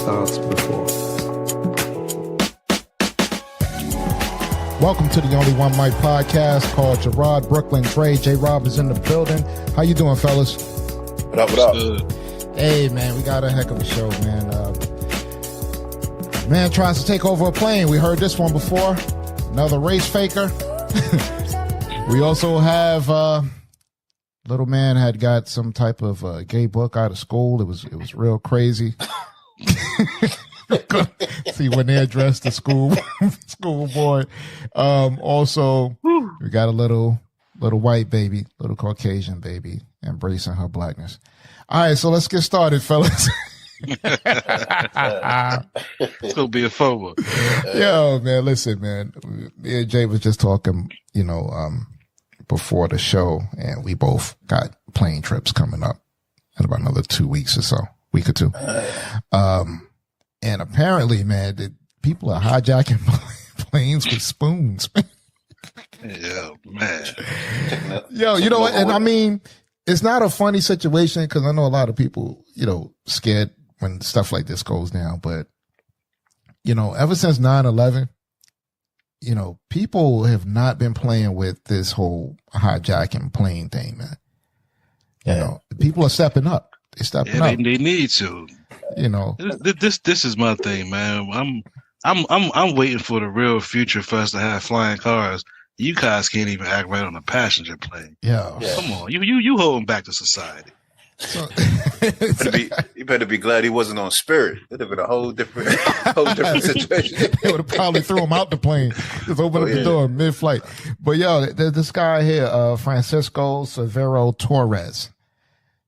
starts before. Welcome to the Only One Mic podcast called Gerard, Brooklyn, Dre. J-Rob is in the building. How you doing, fellas? What up, what up? Good. Hey, man, we got a heck of a show, man. Man tries to take over a plane. We heard this one before. Another race faker. We also have little man had got some type of gay book out of school. It was real crazy. See when they addressed the school boy. Also, we got a little white baby, little Caucasian baby, embracing her blackness. All right, so let's get started, fellas. It's gonna be a fun one. Yo, man, listen, man. Me and Jay was just talking, before the show, and we both got plane trips coming up in about another 2 weeks or so, week or two. And apparently, man, people are hijacking planes with spoons. Yeah, man. Yo, you know what? And I mean, it's not a funny situation because I know a lot of people, scared when stuff like this goes down. But, ever since 9/11, people have not been playing with this whole hijacking plane thing, man. People are stepping up. They're stepping up. They need to. This is my thing, man. I'm waiting for the real future for us to have flying cars. You guys can't even act right on a passenger plane. Yeah. Come on, you holding back the society. So, you better be glad he wasn't on Spirit. It'd have been a whole different situation. They would have probably threw him out the plane. Just open up the door mid-flight. But this guy here, Francisco Severo Torres.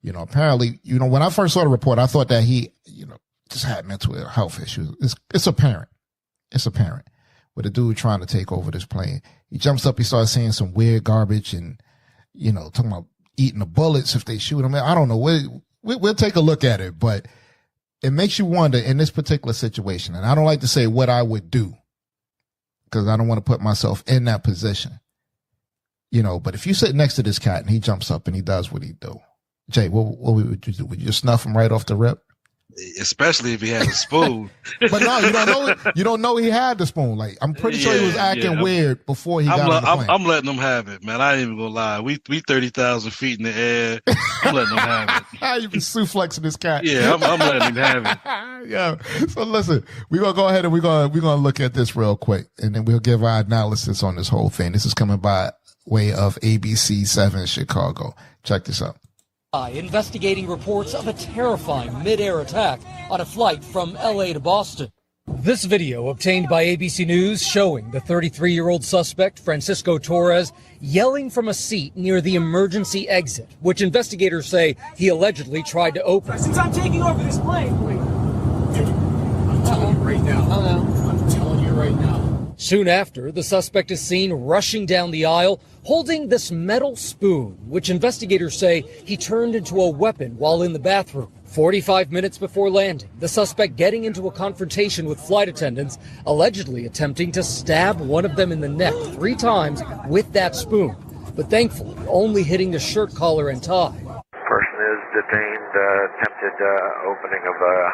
Apparently, when I first saw the report, I thought that he, just had mental health issues. It's apparent. It's apparent. With a dude trying to take over this plane. He jumps up, he starts saying some weird garbage and, talking about eating the bullets if they shoot him. I don't know. We'll take a look at it, but it makes you wonder in this particular situation. And I don't like to say what I would do because I don't want to put myself in that position. But if you sit next to this cat and he jumps up and he does what he do, Jay, what would you do? Would you just snuff him right off the rip? Especially if he had a spoon. But no, you don't know he had the spoon. Like, I'm pretty sure he was acting weird before he got on the plane. I'm letting him have it, man. I ain't even gonna lie. We 30,000 feet in the air. I'm letting him have it. You been suplexing this cat. Yeah, I'm letting him have it. Yeah. So listen, we're gonna go ahead and we're gonna look at this real quick, and then we'll give our analysis on this whole thing. This is coming by way of ABC 7 Chicago. Check this out. Investigating reports of a terrifying midair attack on a flight from LA to Boston. This video obtained by ABC News showing the 33-year-old suspect, Francisco Torres, yelling from a seat near the emergency exit, which investigators say he allegedly tried to open. Since I'm taking over this plane, I'm telling you right now. I'm telling you right now. Soon after, the suspect is seen rushing down the aisle, holding this metal spoon, which investigators say he turned into a weapon while in the bathroom. 45 minutes before landing, the suspect getting into a confrontation with flight attendants, allegedly attempting to stab one of them in the neck 3 times with that spoon, but thankfully only hitting the shirt collar and tie. Person is detained, attempted opening of a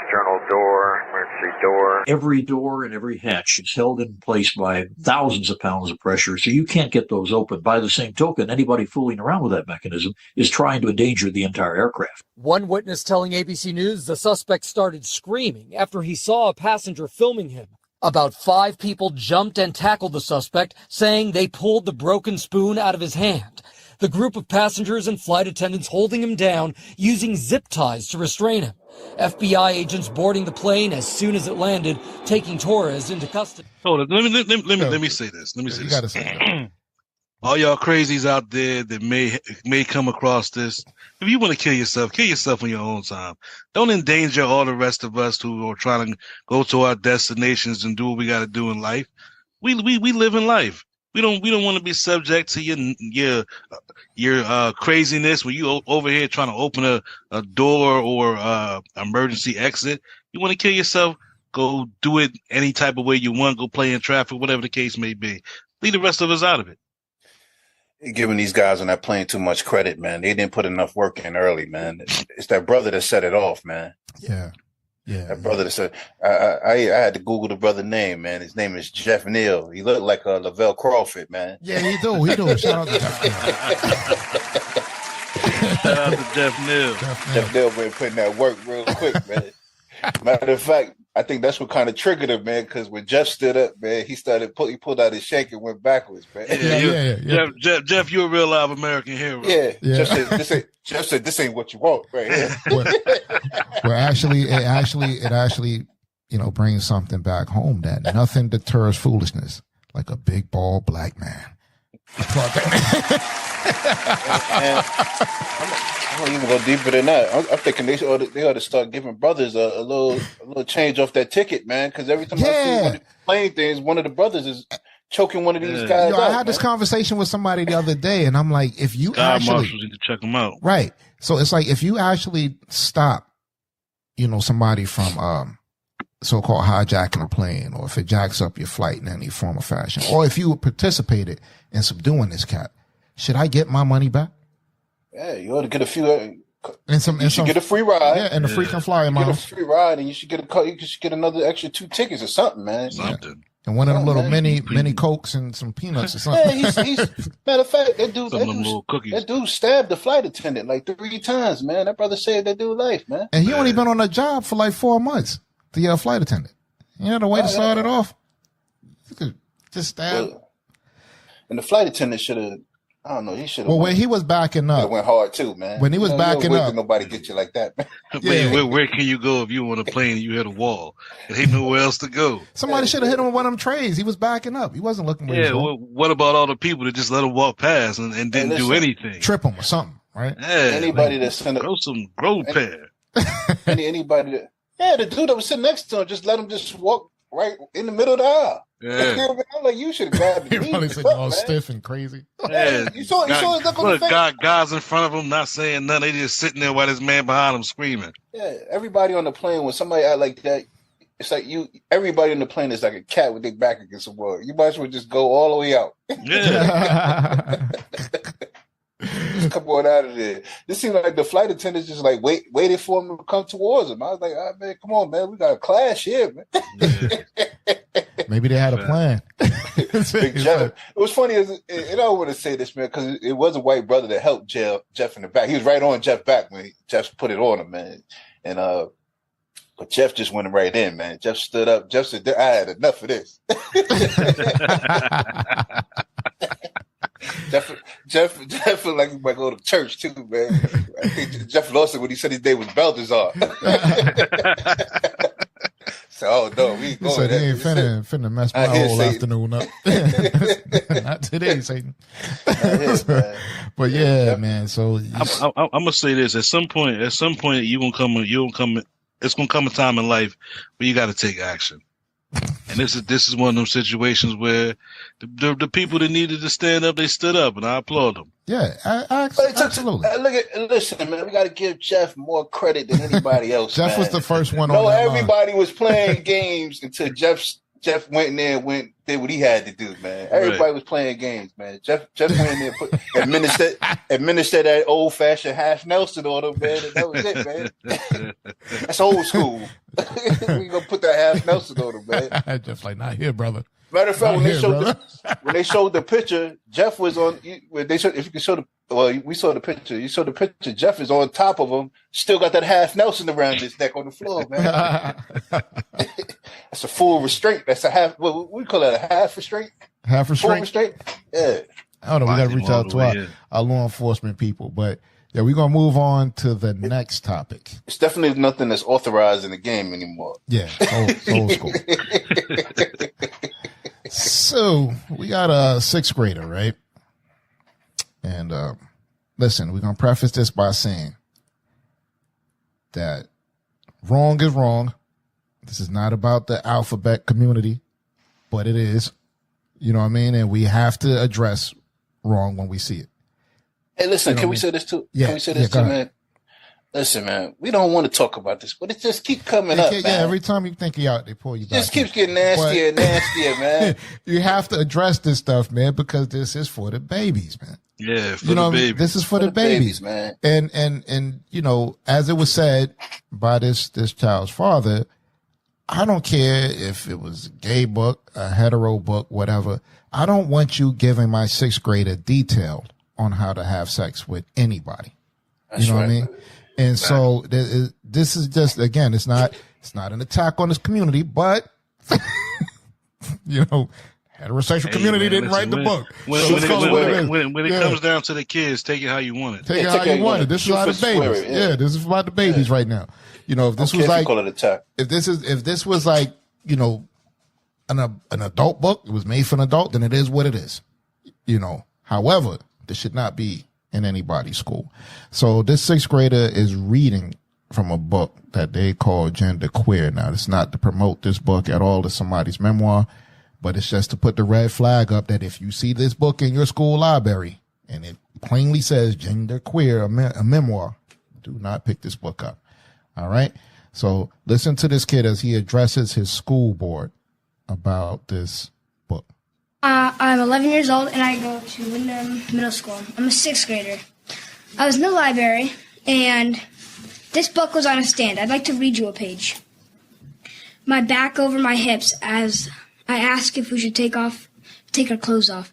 external door, emergency door. Every door and every hatch is held in place by thousands of pounds of pressure, so you can't get those open. By the same token, anybody fooling around with that mechanism is trying to endanger the entire aircraft. One witness telling ABC News the suspect started screaming after he saw a passenger filming him. About 5 people jumped and tackled the suspect, saying they pulled the broken spoon out of his hand. The group of passengers and flight attendants holding him down, using zip ties to restrain him. FBI agents boarding the plane as soon as it landed, taking Torres into custody. Hold on, let me say this. You gotta say that. All y'all crazies out there that may come across this, if you want to kill yourself on your own time. Don't endanger all the rest of us who are trying to go to our destinations and do what we got to do in life. We live in life. We don't want to be subject to your craziness when you over here trying to open a door or emergency exit. You want to kill yourself? Go do it any type of way you want. Go play in traffic, whatever the case may be. Leave the rest of us out of it. You're giving these guys on that plane too much credit, man. They didn't put enough work in early, man. It's that brother that set it off, man. Yeah. Yeah. That brother that said, I had to Google the brother name, man. His name is Jeff Neal. He looked like Lavelle Crawford, man. Yeah, he do. Shout out to Jeff Neal. Shout out to Jeff Neal. Jeff Neal been putting that work real quick, man. Matter of fact, I think that's what kind of triggered him, man. Because when Jeff stood up, man, he pulled out his shank and went backwards, man. Yeah. Jeff, you're a real live American hero. Yeah. Jeff said, "This ain't what you want, right here." Well, actually, it brings something back home that nothing deters foolishness like a big bald black man. I don't even go deeper than that. I'm thinking they ought to start giving brothers a little change off that ticket, man. Because every time I see one of the playing things, one of the brothers is choking one of these guys. I had this conversation with somebody the other day, and I'm like, if you marshals need to check them out, right? So it's like if you actually stop, somebody from so-called hijacking a plane, or if it jacks up your flight in any form or fashion, or if you participated in subduing this cat, should I get my money back? Yeah, you ought to get a few. You should get a free ride. Yeah, and a free flyer amount. Get a free ride, and you should get another extra 2 tickets or something, man. Something. Yeah. And one of them little mini Cokes and some peanuts or something. Yeah, he's matter of fact, that dude stabbed the flight attendant like 3 times, man. That brother saved that dude's life, man. And he only been on a job for like 4 months to get a flight attendant. The way to start it off. You could just stab. And the flight attendant should have. I don't know. He should have. Well, when he was backing up, went hard too, man. When he was backing up, nobody get you like that, man. Where can you go if you on a plane and you hit a wall? There ain't nowhere else to go. Somebody should have hit him with one of them trays. He was backing up. He wasn't looking. What about all the people that just let him walk past and didn't do anything? Trip him or something, right? Yeah, anybody that sent grow pair. Anybody that the dude that was sitting next to him just let him just walk right in the middle of the aisle. Yeah. I'm like, you should have grabbed him. He probably said all stiff and crazy. Yeah, you saw his look on the face. Guys in front of him not saying nothing. They just sitting there while this man behind him screaming. Yeah, everybody on the plane, when somebody act like that, it's like everybody on the plane is like a cat with their back against the wall. You might as well just go all the way out. Yeah. Just come on out of there. This seemed like the flight attendants just like waited for him to come towards him. I was like, man, come on, man. We got a clash here, man. Yeah. Maybe they had a plan. It was funny, and I don't want to say this, man, because it was a white brother that helped Jeff in the back. He was right on Jeff back when Jeff put it on him, man. And but Jeff just went right in, man. Jeff stood up. Jeff said, I had enough of this. Jeff felt like he might go to church too, man. I think Jeff lost it when he said his name was Balthazar. So, oh no, we going. Said he ain't finna mess my whole afternoon up. Not today, Satan. But yeah, man. So I'm gonna say this: at some point, you gonna come. It's gonna come a time in life where you got to take action. And this is one of them situations where the people that needed to stand up, they stood up, and I applaud them. Yeah, absolutely. Listen, man, we got to give Jeff more credit than anybody else. Jeff was the first one on that everybody was playing games until Jeff went in there and did what he had to do, man. Everybody was playing games, man. Jeff went in there and administered that old-fashioned half Nelson on him, man, and that was it, man. That's old school. We gonna put that half Nelson on him, man. Jeff like, not here, brother. Matter of fact, when they showed the picture, Jeff was on. When they showed, if you can show we saw the picture. You saw the picture. Jeff is on top of him, still got that half Nelson around his neck on the floor, man. That's a full restraint. That's a half. What we call that? A half restraint. Half restraint. Full restraint. Yeah. I don't know. We got to reach out to our law enforcement people, but yeah, we're gonna move on to the next topic. It's definitely nothing that's authorized in the game anymore. Yeah, old school. So we got a 6th grader, right? And listen, we're gonna preface this by saying that wrong is wrong. This is not about the alphabet community, but it is. You know what I mean? And we have to address wrong when we see it. Hey, listen, can we say this too? Yeah. Can we say this too, man? Listen, man, we don't want to talk about this, but it just keep coming up, man. Yeah, every time you think you're out, they pull you back. It just keeps getting nastier and nastier, man. You have to address this stuff, man, because this is for the babies, man. Yeah, for the babies. This is for the babies, man. And you know, as it was said by this child's father, I don't care if it was a gay book, a hetero book, whatever. I don't want you giving my 6th grader detail on how to have sex with anybody. You know what I mean? And so this is just, again, it's not an attack on this community, but you know, heterosexual community didn't write the book. When it comes down to the kids, take it how you want it. Take it how you want it. This is about the babies. Yeah, this is about the babies right now. You know, if this was like, if this was like, you know, an adult book, it was made for an adult, then it is what it is. You know, however, this should not be in anybody's school. So this 6th grader is reading from a book that they call Gender Queer. Now, it's not to promote this book at all. It's somebody's memoir, but it's just to put the red flag up that if you see this book in your school library and it plainly says Gender Queer, a memoir, do not pick this book up. All right. So listen to this kid as he addresses his school board about this book. I'm 11 years old and I go to Wyndham Middle School. I'm a 6th grader. I was in the library and this book was on a stand. I'd like to read you a page. My back over my hips as I ask if we should take our clothes off.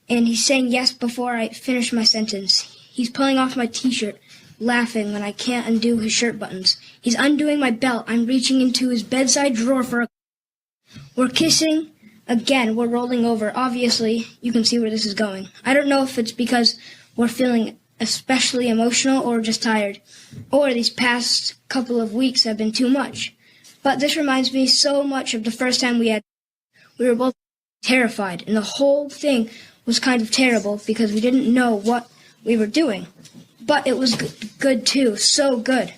And he's saying yes before I finish my sentence. He's pulling off my t-shirt, laughing when I can't undo his shirt buttons. He's undoing my belt. I'm reaching into his bedside drawer for a... We're kissing. Again, we're rolling over. Obviously, you can see where this is going. I don't know if it's because we're feeling especially emotional or just tired, or these past couple of weeks have been too much. But this reminds me so much of the first time we were both terrified, and the whole thing was kind of terrible because we didn't know what we were doing. But it was good too, so good,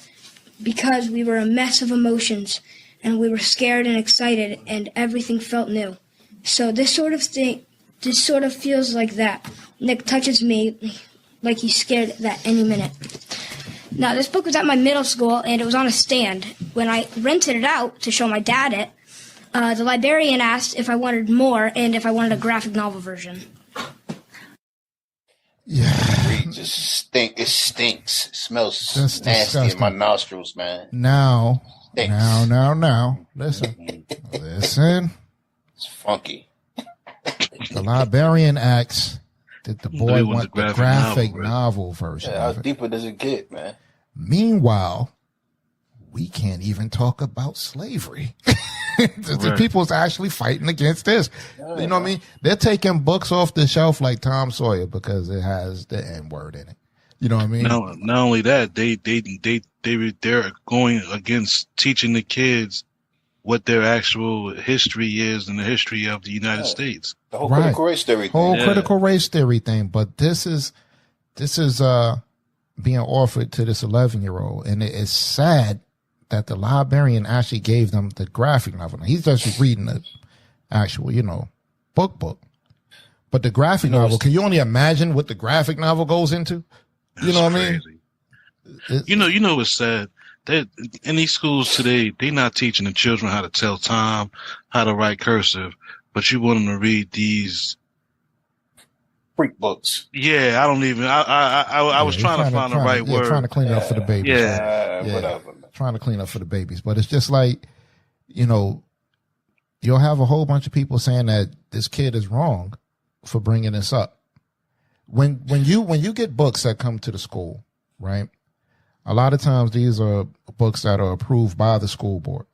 because we were a mess of emotions, and we were scared and excited, and everything felt new. So this sort of feels like that. Nick touches me like he's scared that any minute. Now, this book was at my middle school, and it was on a stand. When I rented it out to show my dad it, the librarian asked if I wanted more and if I wanted a graphic novel version. Yeah. It just stinks. It stinks. It smells nasty disgusting. in my nostrils, man. Now. Listen. It's funky. The librarian asks, did the boy want the graphic novel version? Yeah, how deeper does it get, man? Meanwhile, we can't even talk about slavery. The people's actually fighting against this. You know what I mean? They're taking books off the shelf like Tom Sawyer because it has the N-word in it. You know what I mean? Not only that, they're going against teaching the kids what their actual history is and the history of the United States. The whole critical race theory thing. Critical race theory thing. But this is being offered to this 11-year-old, and it is sad that the librarian actually gave them the graphic novel. Now, he's just reading the actual, book. But the graphic novel, can you only imagine what the graphic novel goes into? You know what I mean? You know what's sad? That in these schools today, they're not teaching the children how to tell time, how to write cursive, but you want them to read these freak books. Yeah, I don't even. I was trying to find the right word. Trying to clean it up for the babies. Whatever. Trying to clean up for the babies, but it's just like, you'll have a whole bunch of people saying that this kid is wrong for bringing this up. When you get books that come to the school, right? A lot of times these are books that are approved by the school board.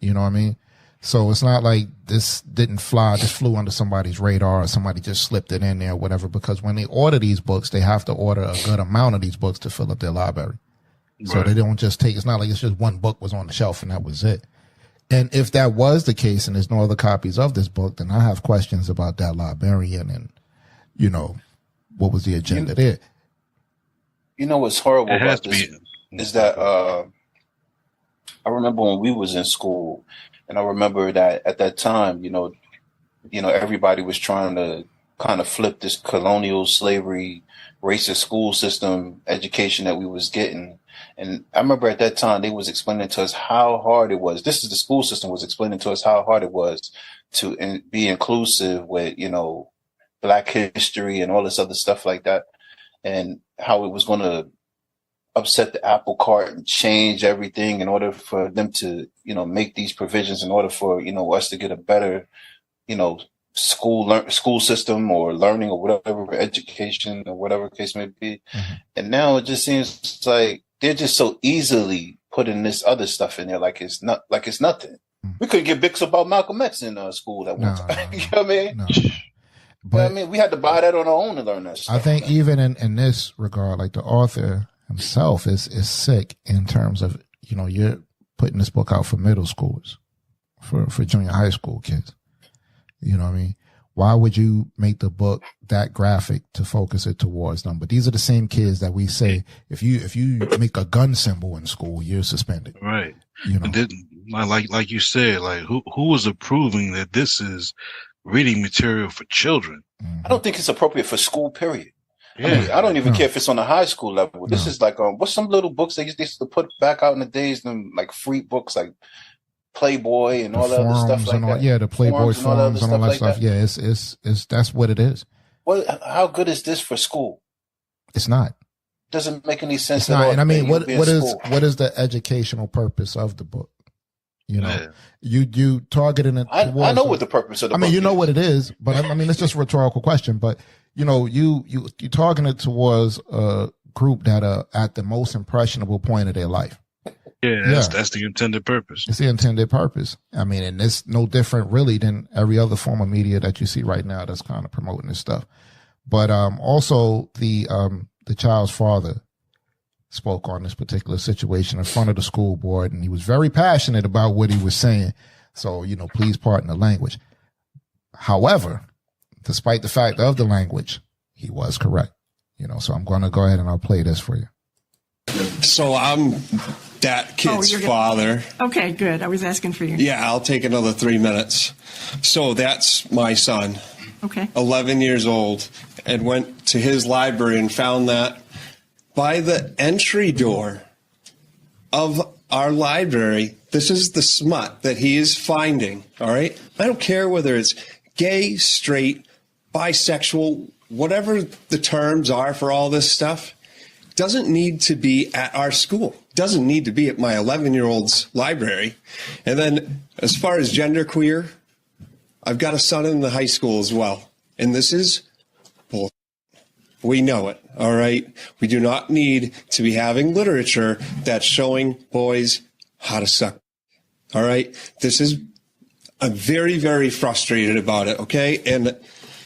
You know what I mean? So it's not like this flew under somebody's radar or somebody just slipped it in there or whatever, because when they order these books, they have to order a good amount of these books to fill up their library. Right. So they don't just it's not like it's just one book was on the shelf and that was it. And if that was the case and there's no other copies of this book, then I have questions about that librarian and, what was the agenda there? You know what's horrible about this is that I remember when we was in school, and I remember that at that time, everybody was trying to kind of flip this colonial slavery, racist school system education that we was getting. And I remember at that time they was explaining to us how hard it was. This is the school system was explaining to us how hard it was to be inclusive with, you know, Black history and all this other stuff like that, and how it was going to upset the apple cart and change everything in order for them to, you know, make these provisions in order for, you know, us to get a better, you know, school system or learning or whatever, education or whatever case may be. Mm-hmm. And now it just seems like they're just so easily putting this other stuff in there like it's nothing. Mm-hmm. We couldn't get books about Malcolm X in school at one time. You know what I mean? No. But I mean, we had to buy that on our own to learn that stuff. I think even in this regard, like the author himself is sick in terms of, you know, you're putting this book out for middle schoolers, for junior high school kids. You know what I mean? Why would you make the book that graphic to focus it towards them? But these are the same kids that we say, if you make a gun symbol in school, you're suspended. Right. You know, and then, like you said, like who was approving that this is reading material for children? Mm-hmm. I don't think it's appropriate for school, period. Yeah. I mean, I don't even care if it's on the high school level. This is like, what's some little books they used to put back out in the days, them like free books like Playboy and all that other stuff like that. Yeah, the Playboy forums and all that stuff. Yeah, it's that's what it is. Well, how good is this for school? It's not. Doesn't make any sense It's at not. all. And I mean, what is the educational purpose of the book? You know, you targeting it. I know what the purpose of the book is. I mean, you know what it is, but I mean, it's just a rhetorical question. But you know, you targeting it towards a group that are at the most impressionable point of their life. Yeah, that's the intended purpose. It's the intended purpose. I mean, and it's no different really than every other form of media that you see right now that's kind of promoting this stuff. But also the child's father spoke on this particular situation in front of the school board, and he was very passionate about what he was saying. So, you know, please pardon the language. However, despite the fact of the language, he was correct. You know, so I'm going to go ahead and I'll play this for you. So I'm that kid's father. Okay, good. I was asking for you. Yeah, I'll take another 3 minutes. So that's my son. Okay. 11 years old, and went to his library and found that by the entry door of our library, this is the smut that he is finding. All right. I don't care whether it's gay, straight, bisexual, whatever the terms are for all this stuff. Doesn't need to be at our school. Doesn't need to be at my 11-year-old's library. And then as far as genderqueer, I've got a son in the high school as well. And this is bull. We know it, all right? We do not need to be having literature that's showing boys how to suck. All right? I'm very, very frustrated about it, okay? And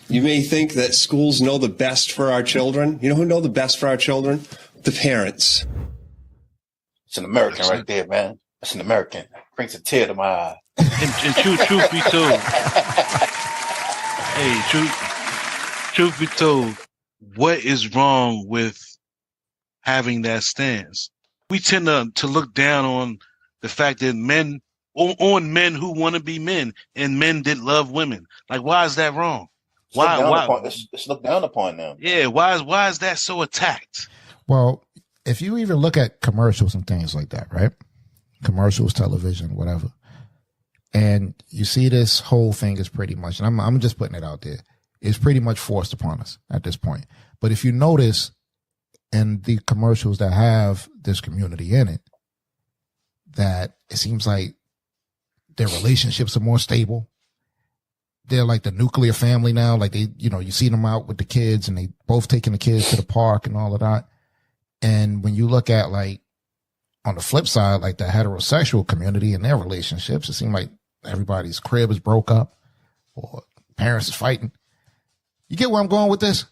you may think that schools know the best for our children. You know who know the best for our children? The parents. It's an American right there, man. It's an American. Brings a tear to my eye. And truth be told, truth be told, what is wrong with having that stance? We tend to look down on the fact that men who want to be men and men that love women. Like, why is that wrong? It's looked down upon now. Yeah, why is that so attacked? Well, if you even look at commercials and things like that, right? Commercials, television, whatever. And you see this whole thing is pretty much, and I'm just putting it out there, it's pretty much forced upon us at this point. But if you notice in the commercials that have this community in it, that it seems like their relationships are more stable. They're like the nuclear family now. Like they, you know, you see them out with the kids and they both taking the kids to the park and all of that. And when you look at like on the flip side, like the heterosexual community and their relationships, it seems like everybody's crib is broke up or parents is fighting. You get where I'm going with this?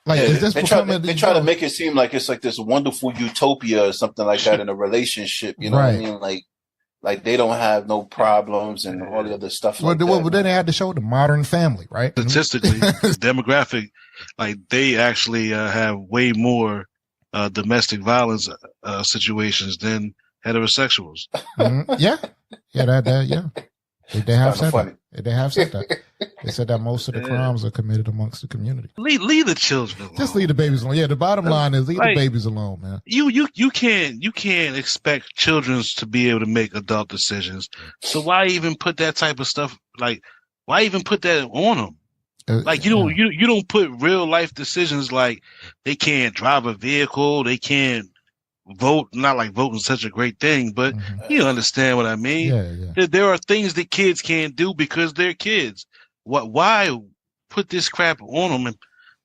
Like, is this they try to make it seem like it's like this wonderful utopia or something like that in a relationship. You know what I mean? Like they don't have no problems and all the other stuff. Well, then they had to show the modern family, right? Statistically, demographic, like they actually have way more domestic violence situations than heterosexuals. Mm-hmm. Yeah. They have said that. They have said that. They said that most of the crimes are committed amongst the community. Leave the children alone. Just leave the babies alone. Yeah, the bottom line is leave the babies alone, man. You can't expect children to be able to make adult decisions. So why even put that type of stuff? Like, why even put that on them? Like you don't put real life decisions like they can't drive a vehicle, they can't vote. Not like voting is such a great thing, but you understand what I mean. Yeah. There are things that kids can't do because they're kids. Why put this crap on them and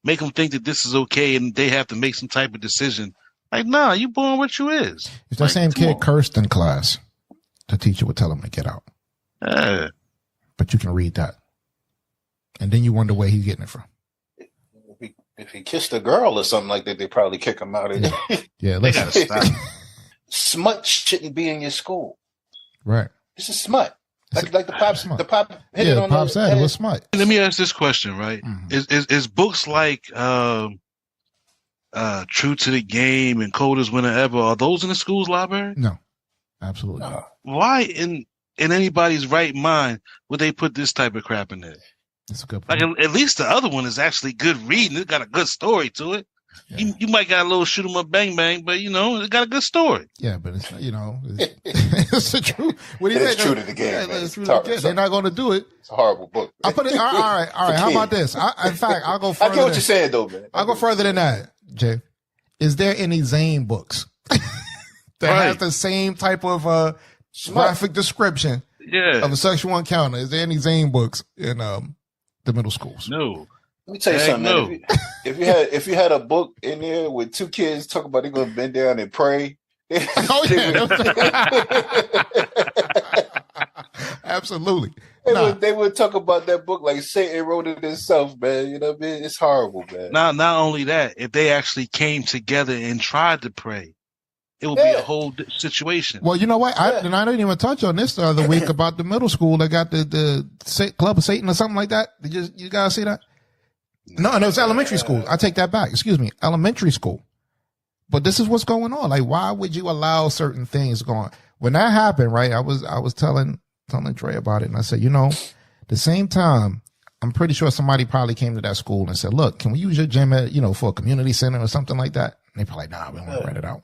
make them think that this is okay and they have to make some type of decision? Like, nah, you born what you is. If that same kid cursed in class, the teacher would tell him to get out. But you can read that. And then you wonder where he's getting it from. If he kissed a girl or something like that, they probably kick him out of there. Yeah, listen. Smut shouldn't be in your school. Right. This is smut. Like the pop hit it on Pop said it was smut. Let me ask this question, right? Is books like True to the Game and Cold as Winter Ever, are those in the school's library? No. Absolutely not. Why in anybody's right mind would they put this type of crap in there? That's a good point. Like at least the other one is actually good reading. It got a good story to it. Yeah. You might got a little shoot 'em up bang bang, but it got a good story. Yeah, but it's it's the truth. What do you think? It's True to the Game. Yeah, it's true to the game. They're not going to do it. It's a horrible book. I'll put it. All right. How about this? In fact, I'll go further. I get what you're saying, though, man. I'll go further than that, Jay. Is there any Zane books that have the same type of graphic description of a sexual encounter? Is there any Zane books in the middle schools? No. Let me tell you something, man. If you had a book in there with two kids talking about they're gonna bend down and pray. Absolutely. They would talk about that book like Satan wrote it himself, man. You know what I mean? It's horrible, man. Not only that, if they actually came together and tried to pray, it would be a whole situation. Well, you know what? I didn't even touch on this the other week about the middle school that got the Club of Satan or something like that. Did you guys see that? No, it's elementary school. I take that back. Excuse me, elementary school. But this is what's going on. Like, why would you allow certain things going? When that happened, right? I was telling Trey about it, and I said, the same time, I'm pretty sure somebody probably came to that school and said, "Look, can we use your gym at, for a community center or something like that?" And they probably like, "Nah, we don't want to rent it out."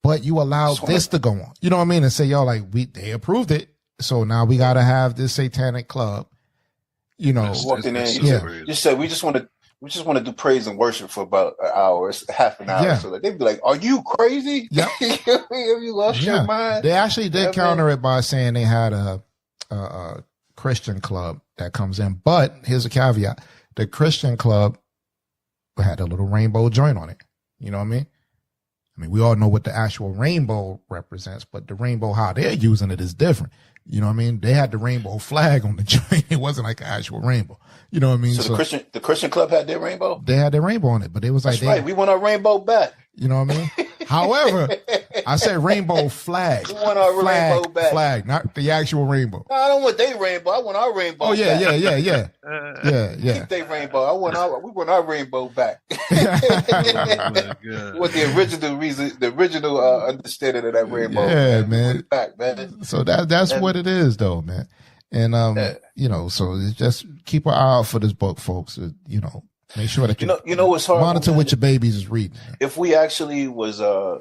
But you allowed this to go on. You know what I mean? And say, "Yo, like they approved it, so now we got to have this satanic club." Walked in there. You said we just want to do praise and worship for about an hour, half an hour. Yeah. So they'd be like, "Are you crazy? Yeah. Have you lost your mind?" They actually did counter it by saying they had a Christian club that comes in, but here's a caveat: the Christian club had a little rainbow joint on it. You know what I mean? We all know what the actual rainbow represents, but the rainbow, how they're using it is different. You know what I mean? They had the rainbow flag on the joint. It wasn't like an actual rainbow. You know what I mean? So the Christian club had their rainbow? They had their rainbow on it, but it was like... That's right. We want our rainbow back. You know what I mean? However, I said rainbow flag. We want our rainbow back. Flag, not the actual rainbow. No, I don't want their rainbow. I want our rainbow back. Yeah. Keep their rainbow. We want our rainbow back. What the original understanding of that rainbow. Yeah, man. Back, man. So that's what it is, though, man. And so it's just keep an eye out for this book, folks. Make sure that you know what's hard. Monitor what your babies is reading. If we actually was, I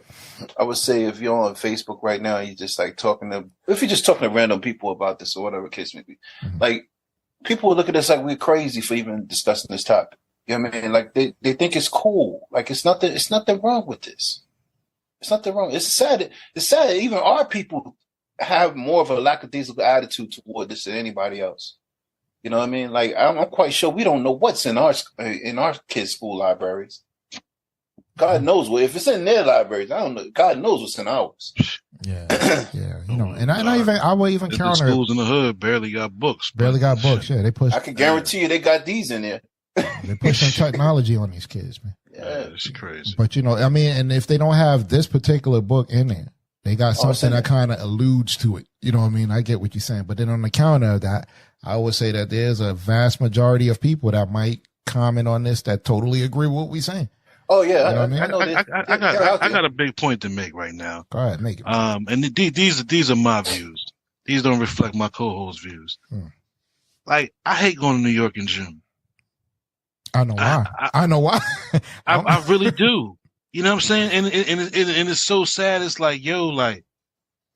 would say, if you're on Facebook right now, you just like if you're just talking to random people about this or whatever case may be, like people would look at us like we're crazy for even discussing this topic. You know what I mean? Like they think it's cool. Like it's nothing wrong with this. It's nothing wrong. It's sad. It's sad. Even our people have more of a lackadaisical attitude toward this than anybody else. You know what I mean? Like I'm quite sure we don't know what's in our kids' school libraries. God knows what if it's in their libraries. I don't know. God knows what's in ours. Yeah. I will even counter. The schools in the hood barely got books. Yeah, they push. I can guarantee you they got these in there. They're pushing technology on these kids, man. Yeah, it's crazy. But and if they don't have this particular book in there, they got something that kind of alludes to it. You know what I mean? I get what you're saying. But then on the counter of that, I would say that there's a vast majority of people that might comment on this that totally agree with what we're saying. Oh yeah, you know I got a big point to make right now. Go ahead, make it. And these are my views. These don't reflect my co-host views. Like, I hate going to New York in June. I know why. I know why. I really do. You know what I'm saying? And it's so sad. It's like, yo, like,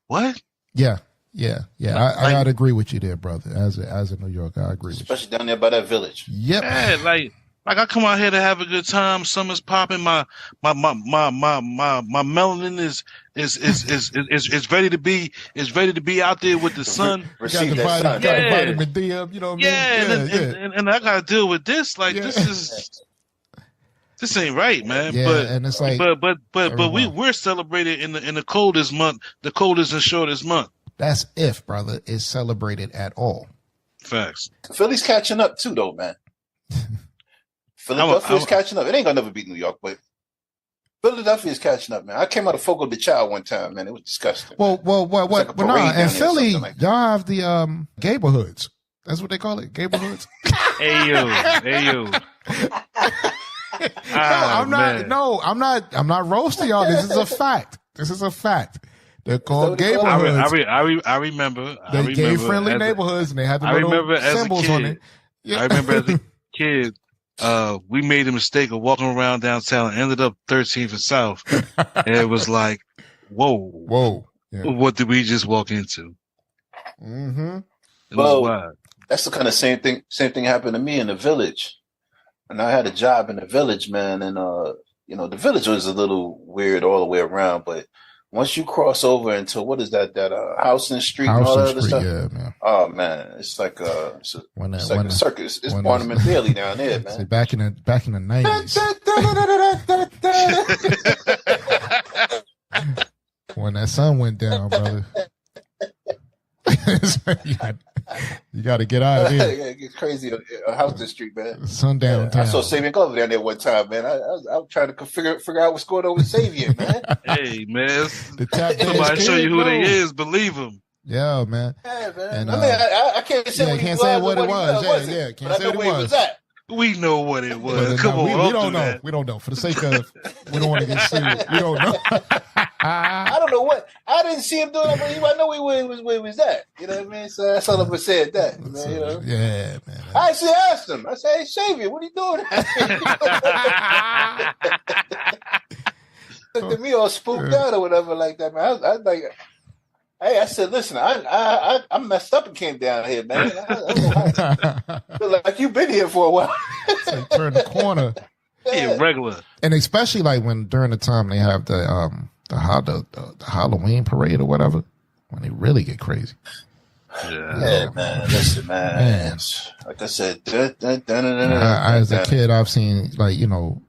what? Yeah. I gotta agree with you there, brother. As a New Yorker, I agree with you. Especially down there by that village. Yep. Yeah, like I come out here to have a good time. Summer's popping. My melanin is ready to be out there with the sun. Receive got that sun. the vitamin D up, you know what I mean? And I gotta deal with this. Like this ain't right, man. Yeah, but and it's like but we're celebrated in the coldest month, the coldest and shortest month. That's if, brother, is celebrated at all. Facts. Philly's catching up too, though, man. Philadelphia's catching up. It ain't gonna never beat New York, but Philadelphia's catching up, man. I came out of Fogo de Chao one time, man. It was disgusting. Well, like in Philly, like y'all have the gayborhoods. That's what they call it, gayborhoods. Hey yo. I'm not roasting y'all. This is a fact. They're called gayborhoods. I remember. They're gay-friendly neighborhoods, and they have the little symbols on it. Yeah. I remember as a kid, we made the mistake of walking around downtown and ended up 13th and South. And it was like, whoa. Yeah. What did we just walk into? Mm-hmm. It was wild. That's the kind of same thing happened to me in the village. And I had a job in the village, man, and the village was a little weird all the way around, but once you cross over into what is that Houston Street and all that other stuff? Yeah, man. Oh man, it's like a circus. It's Barnum and Bailey down there, man. See, back in the 90s. When that sun went down, brother. You got to get out of here. Yeah, it gets crazy on Houston Street, man. Sundown town. I saw Savior Glover down there one time, man. I was trying to figure out what's going on with Savior, man. Hey, man. Somebody show you who they is, believe them. Yeah, man. Yeah, man. And, I can't say what can't he say was what it was. Yeah, can't say what it was. We know what it was. Come on, we don't know. We don't know. For the sake of, we don't want to get sued. We don't know. I don't know what. I didn't see him doing it, but I know where he was at. You know what I mean? So that's all I'm gonna say at that. Man, you know? Yeah, man. I actually asked him. I said, "Hey, Xavier, what are you doing?" Looked at me all spooked out or whatever like that, man. I was like, "Hey," I said, "Listen, I messed up and came down here, man. I feel like you've been here for a while." So you turn the corner. Yeah, regular. And especially like when during the time they have the Halloween parade or whatever, when they really get crazy. Yeah, man. Listen, man. Like I said, as a kid, I've seen like you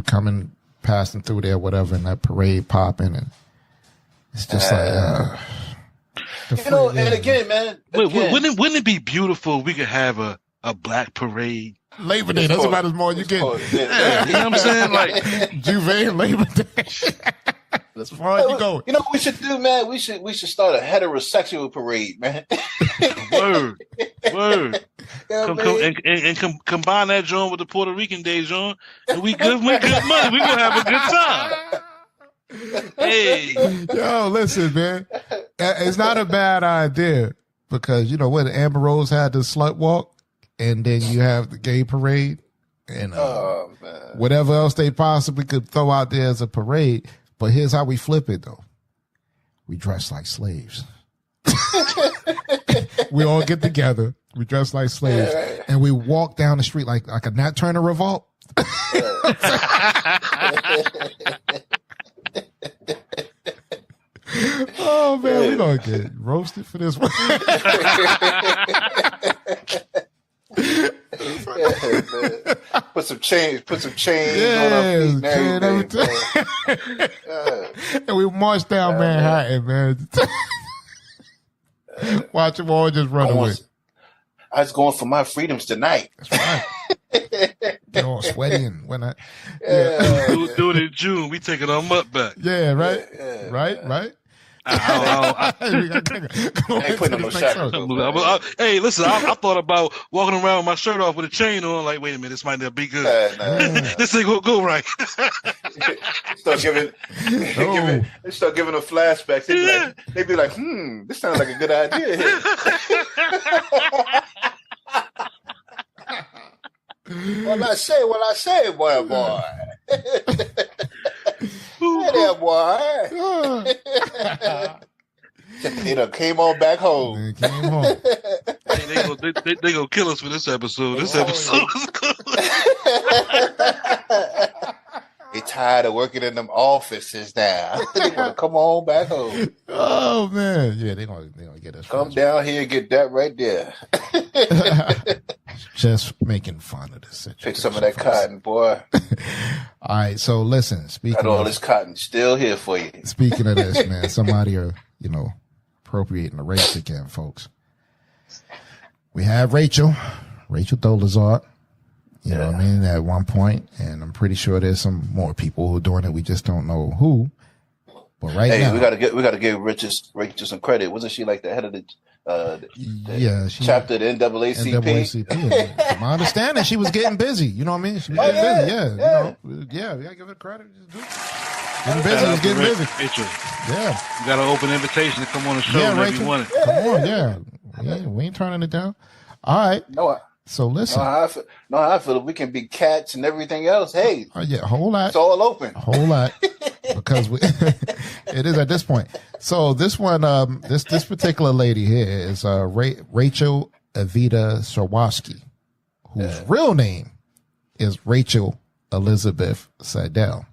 coming passing through there, whatever, and that parade popping, and it's just like. And again, man. Wouldn't it be beautiful if we could have a black parade? Labor Day, that's about as more you get. Yeah, you know what I'm saying? Like Juve Labor Day. That's far as you go. You know what we should do, man? We should start a heterosexual parade, man. Word. Combine that joint with the Puerto Rican Day joint, and we good money. We gonna have a good time. Hey, yo, listen, man. It's not a bad idea because Amber Rose had the Slut Walk. And then you have the gay parade and whatever else they possibly could throw out there as a parade. But here's how we flip it, though. We dress like slaves. We all get together. We dress like slaves. And we walk down the street like a Nat Turner revolt. Oh, man, we're going to get roasted for this one. Put some chains on our feet and everything. And we march down Manhattan, man. Watch them all just run away. I was going for my freedoms tonight. That's right. Get all sweaty and whatnot. Do it in June. We take it on up back. Yeah, right. Right. I ain't putting no shackles. Hey, listen, I thought about walking around with my shirt off with a chain on. Like, wait a minute, this might not be good. This thing will go right. Start giving them flashbacks. They'd be like, this sounds like a good idea here. What I say, boy. Hey there, boy. They done came on back home. They came home. They gonna kill us for this episode. This episode is good. They tired of working in them offices now. They want to come on back home. Oh man, yeah, they gonna get us. Come down here and get that right there. Just making fun of this situation. Pick some of that cotton, boy. All right, so listen. Speaking got all of this cotton still here for you. Speaking of this, man, somebody are appropriating the race again, folks. We have Rachel Dolezal. You know what I mean? At one point, and I'm pretty sure there's some more people who are doing it. We just don't know who. But now, we gotta give Rachel some credit. Wasn't she like the head of the chapter of the NAACP? From my understanding, she was getting busy. You know what I mean? She was getting busy. Yeah. We gotta give her credit. Getting busy. Rachel. Yeah. You got an open invitation to come on the show whenever you want it. Come on, yeah. We ain't turning it down. All right. No. So listen. No, I feel if we can be cats and everything else, hey. A whole lot. It's all open. A whole lot. Because it is at this point. So this one, this particular lady here is Rachel Evita Saraswati, whose real name is Rachel Elizabeth Seidel.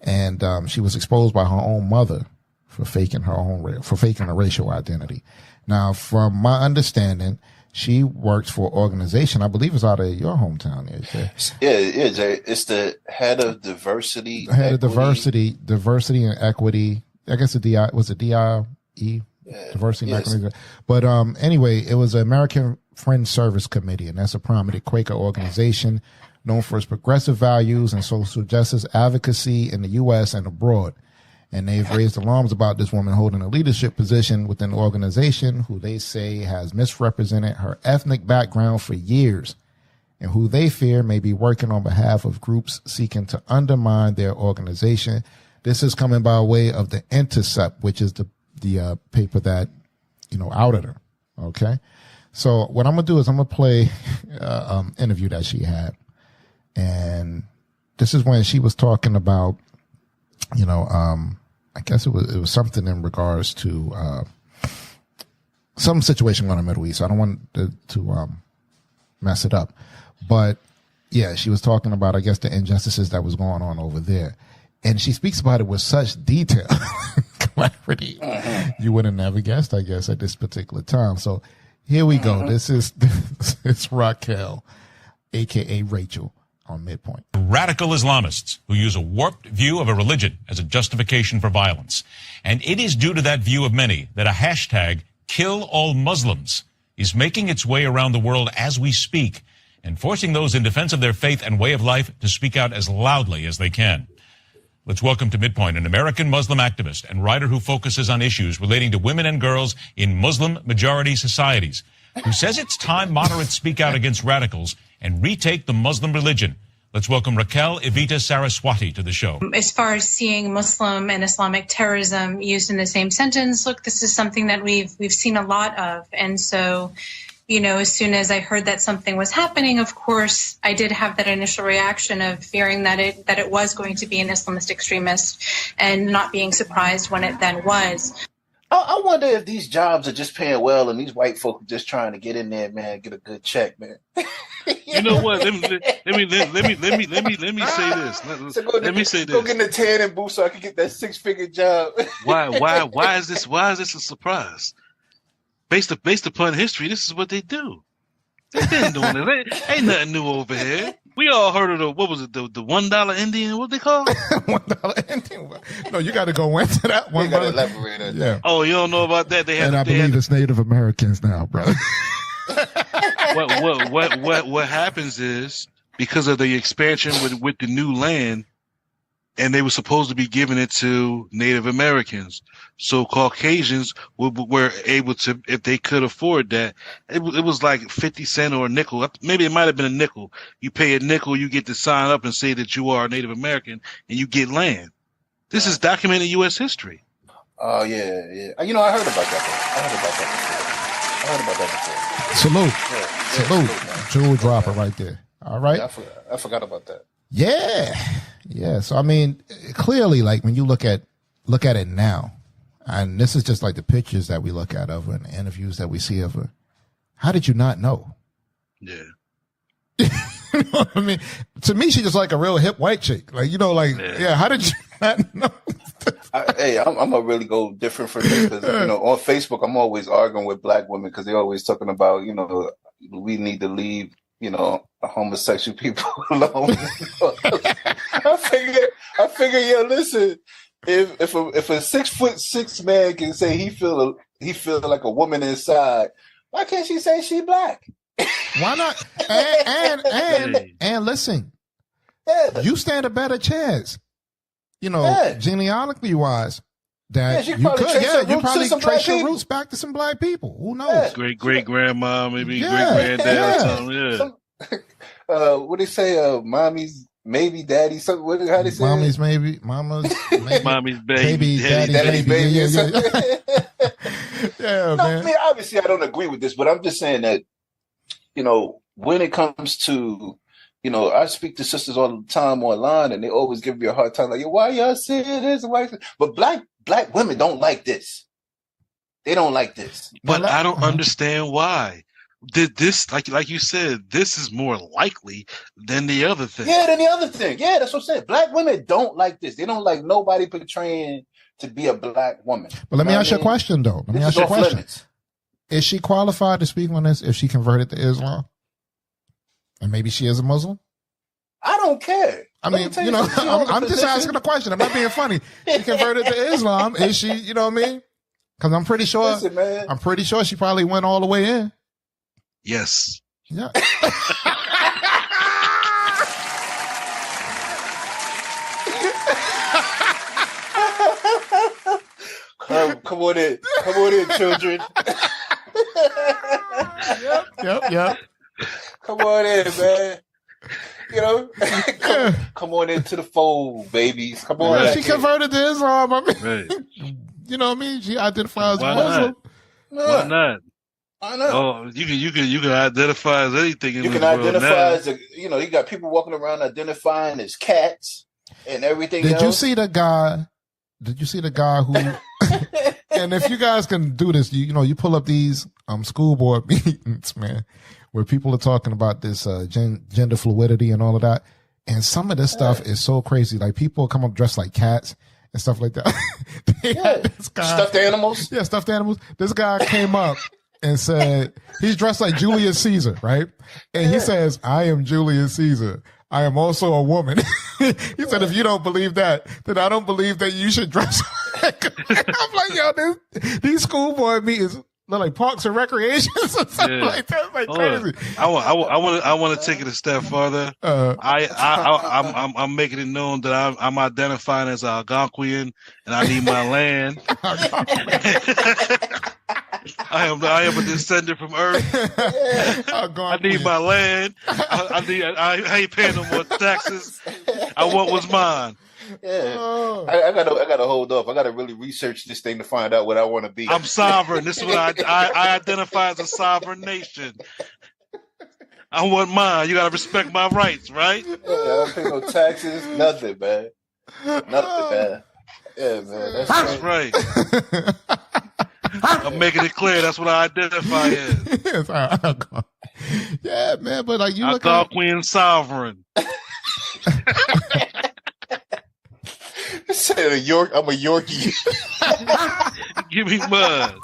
And she was exposed by her own mother for faking a racial identity. Now, from my understanding, she works for an organization, I believe it's out of your hometown. It's the head of diversity. Diversity and equity. I guess DIE, diversity and equity. But anyway, it was the American Friends Service Committee, and that's a prominent Quaker organization known for its progressive values and social justice advocacy in the U.S. and abroad. And they've raised alarms about this woman holding a leadership position within the organization who they say has misrepresented her ethnic background for years and who they fear may be working on behalf of groups seeking to undermine their organization. This is coming by way of The Intercept, which is the paper that, outed her. Okay. So what I'm going to do is I'm going to play interview that she had. And this is when she was talking about, I guess it was something in regards to some situation on the Middle East. I don't want to mess it up, but yeah, she was talking about, I guess, the injustices that was going on over there, and she speaks about it with such detail, clarity, you would have never guessed, I guess, at this particular time. So here we go. This is Raquel, aka Rachel, on Midpoint. Radical Islamists who use a warped view of a religion as a justification for violence. And it is due to that view of many that a hashtag, Kill All Muslims, is making its way around the world as we speak and forcing those in defense of their faith and way of life to speak out as loudly as they can. Let's welcome to Midpoint an American Muslim activist and writer who focuses on issues relating to women and girls in Muslim-majority societies, who says it's time moderates speak out against radicals and retake the Muslim religion. Let's welcome Raquel Evita Saraswati to the show. As far as seeing Muslim and Islamic terrorism used in the same sentence, look, this is something that we've seen a lot of. And so, as soon as I heard that something was happening, of course, I did have that initial reaction of fearing that it was going to be an Islamist extremist and not being surprised when it then was. I wonder if these jobs are just paying well and these white folk are just trying to get in there, man, get a good check, man. You know what? Let me say this. Let me say this. Go get in the tanning booth so I can get that 6-figure job. Why is this a surprise? Based upon history, this is what they do. They've been doing it. Ain't nothing new over here. We all heard of the $1 Indian, what they call it? $1 Indian. No, you got to go into that one. You got to elaborate on that. Yeah. Oh, you don't know about that? I believe it's Native Americans now, brother. What happens is because of the expansion with the new land, and they were supposed to be giving it to Native Americans. So Caucasians were able to, if they could afford that, it was like 50 cents or a nickel. Maybe it might have been a nickel. You pay a nickel, you get to sign up and say that you are a Native American, and you get land. This is documented U.S. history. Oh, yeah. I heard about that before. Salute. Jewel dropper right there. All right. Yeah, I forgot about that. Yeah. So I mean, clearly, like when you look at it now, and this is just like the pictures that we look at of her and the interviews that we see of her. How did you not know? Yeah. You know what I mean? To me, she's just like a real hip white chick. Like, you know, like, yeah, how did you not know? I'm gonna really go different for this because you know on Facebook I'm always arguing with black women because they're always talking about we need to leave homosexual people alone. I figure listen, if a 6'6" man can say he feel like a woman inside, why can't she say she black? Why not? And listen, you stand a better chance. Genealogically wise, that you probably trace your roots back to some black people. Who knows? Great grandma, maybe great granddad or something. Yeah. What they say? Mommy's maybe daddy. Something. How they say? Mommy's maybe. Mama's maybe. Mommy's baby. Daddy's baby. Yeah, man. I mean, obviously, I don't agree with this, but I'm just saying that when it comes to I speak to sisters all the time online, and they always give me a hard time, like, why y'all saying this? But black women don't like this. They don't like this. But I don't understand why. This, like you said, this is more likely than the other thing. Yeah, than the other thing. Yeah, that's what I'm saying. Black women don't like this. They don't like nobody portraying to be a black woman. But let me ask you a question, though. Let me ask you a question. Is she qualified to speak on this if she converted to Islam? And maybe she is a Muslim? I don't care. I mean, I'm just asking a question. I'm not being funny. She converted to Islam. Is she, you know what I mean? Because I'm pretty sure, she probably went all the way in. Yes. Yeah. Come on in, children. Yep. Come on in, man. Come on into the fold, babies. Come on. Yeah, she converted to Islam. I mean, right. You know what I mean? She identifies as Muslim. Why not? I know. Oh, you can identify as anything. You can identify as you got people walking around identifying as cats and everything. Did you see the guy who? And if you guys can do this, you pull up these school board meetings, man, where people are talking about this gender fluidity and all of that. And some of this stuff is so crazy. Like people come up dressed like cats and stuff like that. This guy, stuffed animals. Yeah, stuffed animals. This guy came up and said he's dressed like Julius Caesar, right? And he says, "I am Julius Caesar. I am also a woman." He said, "If you don't believe that, then I don't believe that you should dress." I'm like, yo, these schoolboy meetings look like parks and recreations or something like that. It's like crazy. I want to take it a step further. I'm making it known that I'm identifying as a Algonquian and I need my land. I am a descendant from Earth. I need my land. I ain't paying no more taxes. I want what's mine. Yeah, I gotta hold off. I gotta really research this thing to find out what I want to be. I'm sovereign. This is what I identify as a sovereign nation. I want mine. You gotta respect my rights, right? Yeah, I don't pay no taxes, nothing, man. Nothing, man. Yeah, man. That's right. I'm making it clear. That's what I identify as. Yeah, man. But like you look at Queen Sovereign. I'm a Yorkie. Give me mine.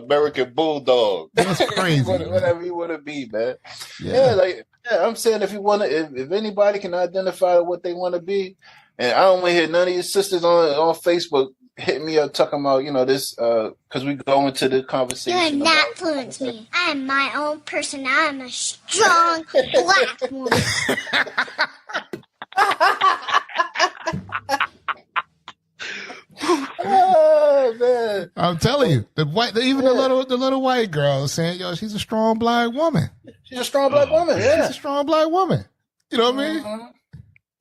American Bulldog. That's crazy. Whatever you want to be, man. Yeah, I'm saying if anybody can identify what they want to be, and I don't want to hear none of your sisters on Facebook hit me up talking about this because we go into the conversation. You cannot influence me. I am my own person. I am a strong black woman. Oh man! I'm telling you, the little white girl saying, "Yo, she's a strong black woman." She's a strong black woman. Yeah, she's a strong black woman. You know what I mean?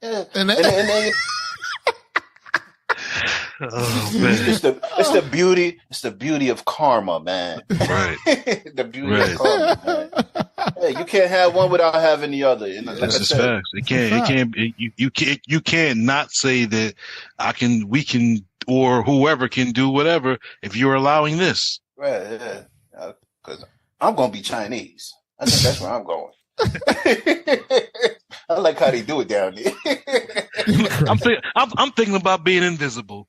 Yeah, and Oh, man. It's the beauty. It's the beauty of karma, man. Right. The beauty of karma, man. Hey, you can't have one without having the other. That's just facts. You can't not say that we can, or whoever can do whatever if you're allowing this. Right. Yeah. Because I'm gonna be Chinese. I think that's where I'm going. I like how they do it down there. I'm thinking about being invisible.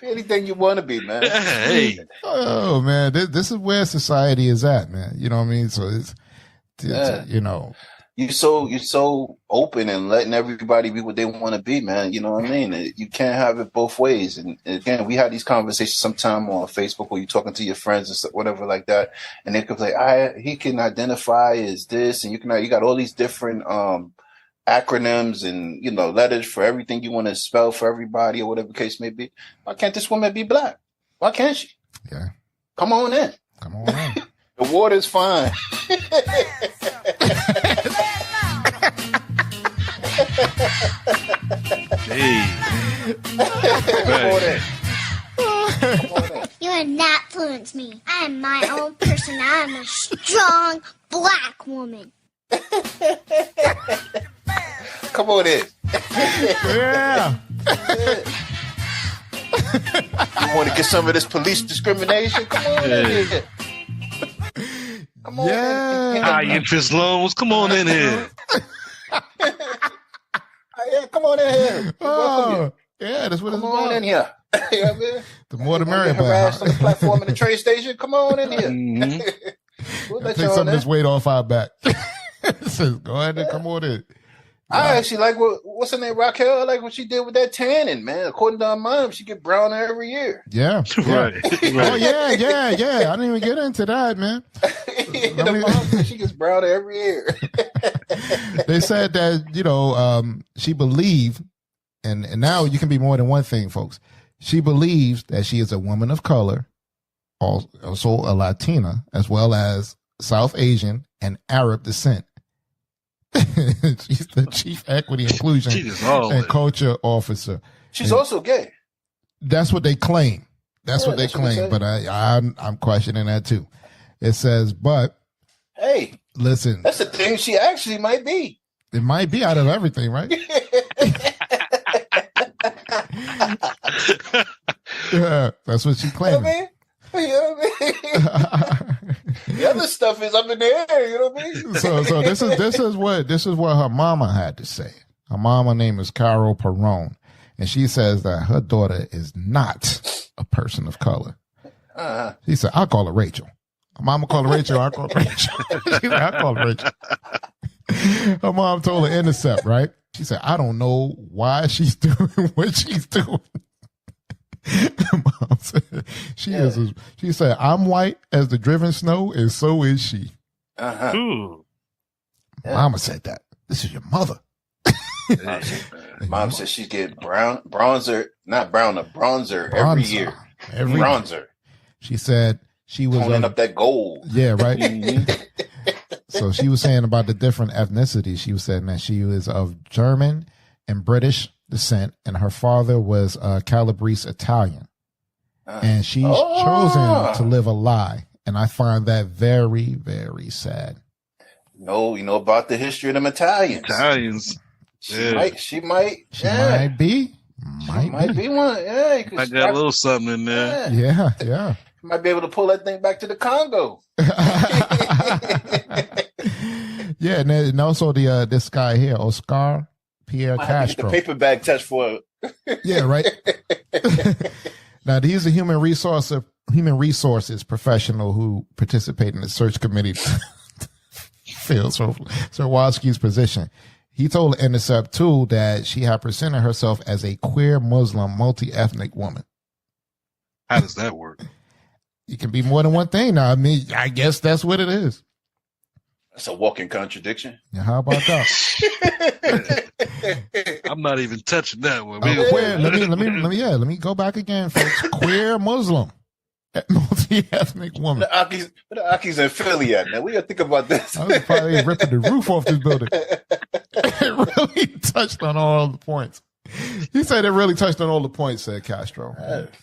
Anything you want to be, man. Hey. Oh man, this is where society is at, man. You know what I mean? So it's you know, you're so open and letting everybody be what they want to be, man. You know what I mean? You can't have it both ways. And again, we had these conversations sometime on Facebook where you're talking to your friends and stuff, whatever like that, and they could say, he can identify as this, and you got all these different acronyms and letters for everything you want to spell for everybody or whatever the case may be. Why can't this woman be black? Why can't she? Yeah. Come on in. The water's fine. Hey. You would not influence me. I am my own person. I am a strong black woman. Come on in. Yeah. You want to get some of this police discrimination? Come on in here. Come on in. High interest loans. Come on in here. Yeah, come on in here. Oh, yeah, that's what it's about. Come on in here. You know what I mean? The more the merrier. Harassed on the platform in the train station. Come on in here. We'll let take some of this weight off our back. Says, go ahead and come on in. I actually like what's her name, Raquel. I like what she did with that tanning, man. According to her mom, she get browner every year. Yeah. Right. Oh, yeah. I didn't even get into that, man. Mom, she gets browner every year. They said that, she believed, and now you can be more than one thing, folks. She believes that she is a woman of color, also a Latina, as well as South Asian and Arab descent. She's the chief equity inclusion and culture officer. She's also gay. That's what they claim. That's what they claim. But I'm questioning that too. It says, but hey, listen, that's the thing. She actually might be. It might be out of everything, right? Yeah, that's what she claimed. You know what I mean? The other stuff is up in the air. You know what I mean? So this is what her mama had to say. Her mama name is Carol Perone, and she says that her daughter is not a person of color. She said, "I'll call her Rachel." Her mama called her Rachel. I call her Rachel. She said, "I call her Rachel." Her mom told her Intercept, right? She said, "I don't know why she's doing what she's doing." Mom said, she said, "I'm white as the driven snow, and so is she." Mama said that. This is your mother. Mom said she's getting bronzer every year. Bronzer. She said she was toning up that gold. Yeah, right. So she was saying about the different ethnicities. She was saying that she was of German and British descent, and her father was Calabrese Italian, and she's chosen to live a lie, and I find that very, very sad. No, you know about the history of them Italians. She might be one. Yeah, I got a little something in there. Yeah. Might be able to pull that thing back to the Congo. Yeah, and also this guy here, Oscar Pierre Castro. The paper bag test for it. Yeah, right. Now, he's a human resources professional who participated in the search committee to fill Swarovski's position. He told Intercept too that she had presented herself as a queer Muslim multi-ethnic woman. How does that work? You can be more than one thing. Now, I mean, I guess that's what it is. That's a walking contradiction. Yeah, how about that? I'm not even touching that one. Queer, let me go back again, folks. Queer Muslim, multi-ethnic woman. The Aki's in Philly at, man. We gotta think about this. I was probably ripping the roof off this building. It really touched on all the points. He said it really touched on all the points, said Castro.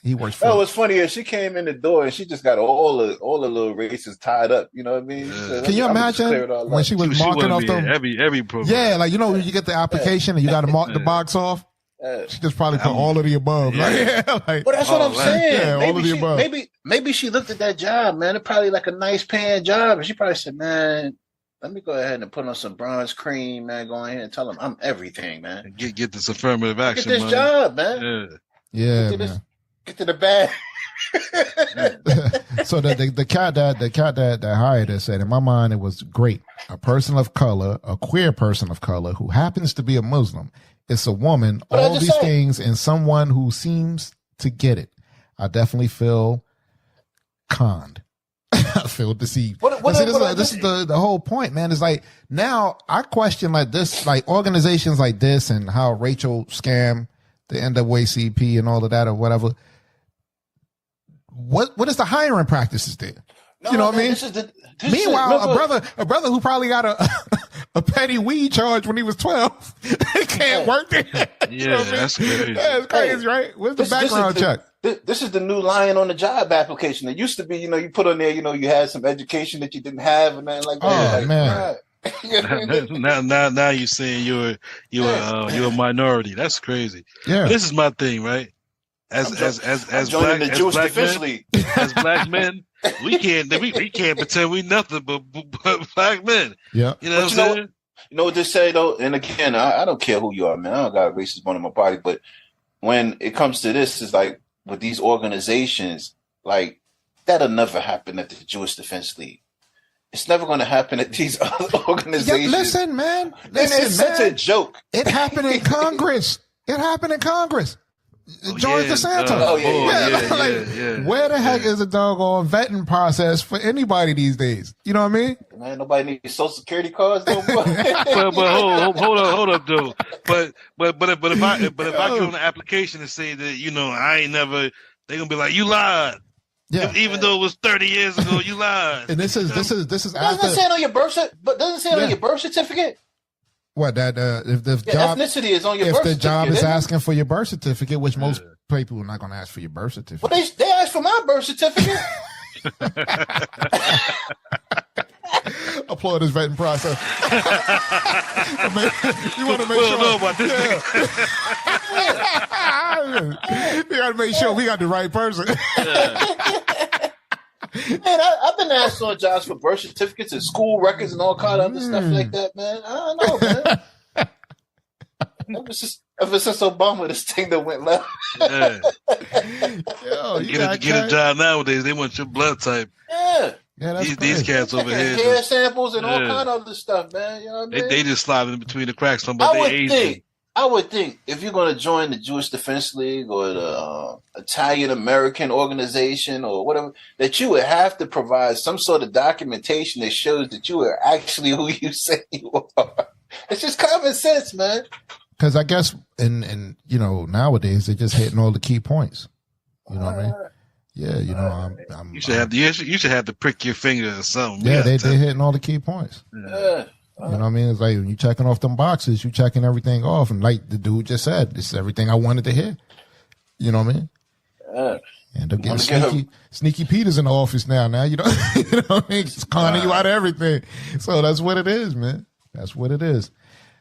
He works for what's funny is she came in the door and she just got all the little races tied up. You know what I mean? Said, can you imagine when she was marking off them? Every program. Yeah, like, you know, you get the application and you got to mark the box off. She just probably put all of the above. Like, well, that's what I'm saying. Yeah, all of the above. Maybe she looked at that job, man. It's probably like a nice paying job. And she probably said, man, let me go ahead and put on some bronze cream, man. Go ahead and tell them I'm everything, man. Get this affirmative action. Get this job, man. Yeah, get to the bag. So the cat that hired her said, in my mind, it was great. A person of color, a queer person of color who happens to be a Muslim. It's a woman, all these things, and someone who seems to get it. I definitely feel conned. I feel deceived. This is the whole point, man. It's like, now I question like this, like organizations like this and how Rachel scammed the NAACP and all of that or whatever. What is the hiring practices there? No, you know what I mean? Meanwhile, a brother who probably got a petty weed charge when he was 12, he can't work there. You know what I mean? That's crazy. Yeah, it's crazy, right? Where's the background check? This is the new lying on the job application. It used to be, you know, you put on there, you know, you had some education that you didn't have and nothing like that. Oh, man. now you're saying you're a minority. That's crazy. Yeah. This is my thing, right? As black men, we can't pretend we nothing but black men. Yeah. You know what I'm saying? You know what they say though, and again, I don't care who you are, man. I don't got a racist bone in my body, but when it comes to this, it's like with these organizations, like that'll never happen at the Jewish Defense League. It's never going to happen at these other organizations. Yeah, listen, man. It's such a joke. It happened in Congress. George DeSantis. Where the heck is a doggone vetting process for anybody these days? You know what I mean? Man, nobody needs Social Security cards no more. but hold up, though. But if I give them the application and say that, you know, I ain't never, they're gonna be like, you lied. Yeah. Even though it was 30 years ago, you lied. And this is after. Doesn't it say it on your birth certificate? What, that if the job ethnicity is on your birth certificate? If the job is asking for your birth certificate, which most people are not going to ask for your birth certificate. Well, they asked for my birth certificate. Applaud this vetting process. You want to make sure. Know about this You got to make sure we got the right person. Man, I've been asked on jobs for birth certificates and school records and all kind of other stuff like that, man. I don't know, man. Ever since Obama, this thing that went left. Yo, get a job nowadays. They want your blood type. Yeah. These cats over here. Hair samples and all kind of other stuff, man. You know what I mean? They just slide in between the cracks. I would think if you're going to join the Jewish Defense League or the Italian American organization or whatever, that you would have to provide some sort of documentation that shows that you are actually who you say you are. It's just common sense, man. Because I guess in you know, nowadays they're just hitting all the key points. You know what I mean? Yeah, you know, you should have to prick your finger or something. Yeah, they're hitting all the key points. Yeah. You know what I mean? It's like when you checking off them boxes, you checking everything off. And like the dude just said, this is everything I wanted to hear. You know what I mean? And I'm getting sneaky Peter's in the office now. You know, you know what I mean? It's conning you out of everything. So that's what it is, man. That's what it is.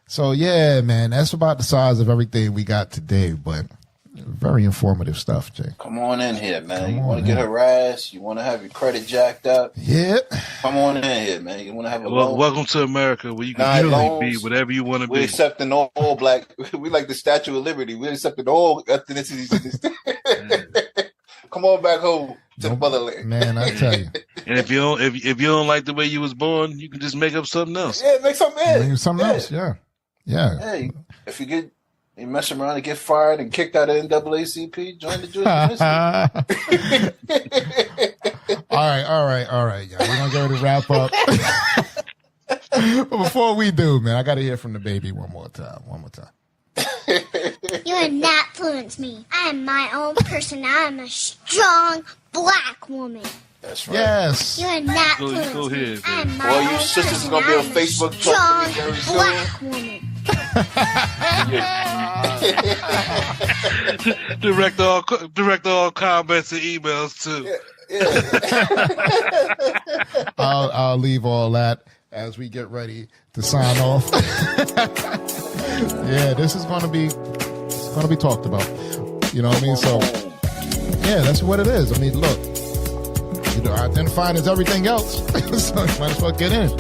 So yeah, man, that's about the size of everything we got today, but very informative stuff, Jay. Come on in here, man. You want to get harassed? You want to have your credit jacked up? Yeah. Come on in here, man. You want to have a loan? Welcome to America, where you can really be whatever you want to be. We're accepting all black. We like the Statue of Liberty. We're accepting all ethnicities in this. Come on back home to the motherland, man. I tell you. And if you don't like the way you was born, you can just make up something else. Yeah, make something else. Yeah. Hey, if you mess around and get fired and kicked out of NAACP, join the Jewish Defense. All right, y'all. We're gonna go to wrap up. But before we do, man, I gotta hear from the baby one more time. You have not influenced me. I am my own person. I am a strong black woman. That's right. Yes. You are not influenced me. I am my own you sisters person. are gonna be on Facebook. Strong black woman. Yeah. Direct all comments and emails too. I'll leave all that as we get ready to sign off. Yeah, this is going to be talked about. You know what I mean? So, yeah, that's what it is. I mean, look, identifying as everything else, so you might as well get in.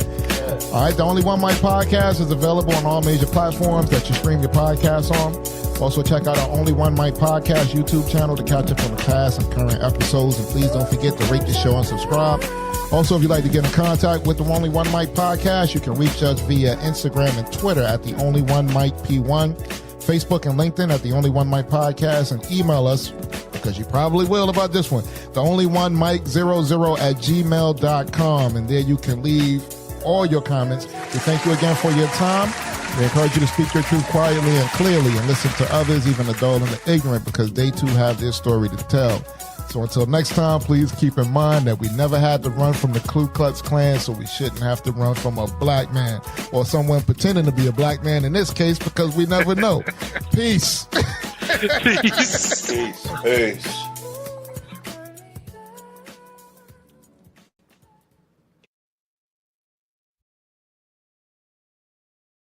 All right, the Only One Mic podcast is available on all major platforms that you stream your podcasts on. Also, check out our Only One Mic podcast YouTube channel to catch up on the past and current episodes. And please don't forget to rate the show and subscribe. Also, if you'd like to get in contact with the Only One Mic podcast, you can reach us via Instagram and Twitter at the Only One Mic P1, Facebook and LinkedIn at the Only One Mic podcast, and email us, because you probably will about this one, the Only One Mic 00@gmail.com, and there you can leave all your comments. We thank you again for your time. We encourage you to speak your truth quietly and clearly and listen to others, even the dull and the ignorant, because they too have their story to tell. So until next time, please keep in mind that we never had to run from the Ku Klux Klan, so we shouldn't have to run from a black man or someone pretending to be a black man in this case, because we never know. Peace. Peace. Peace.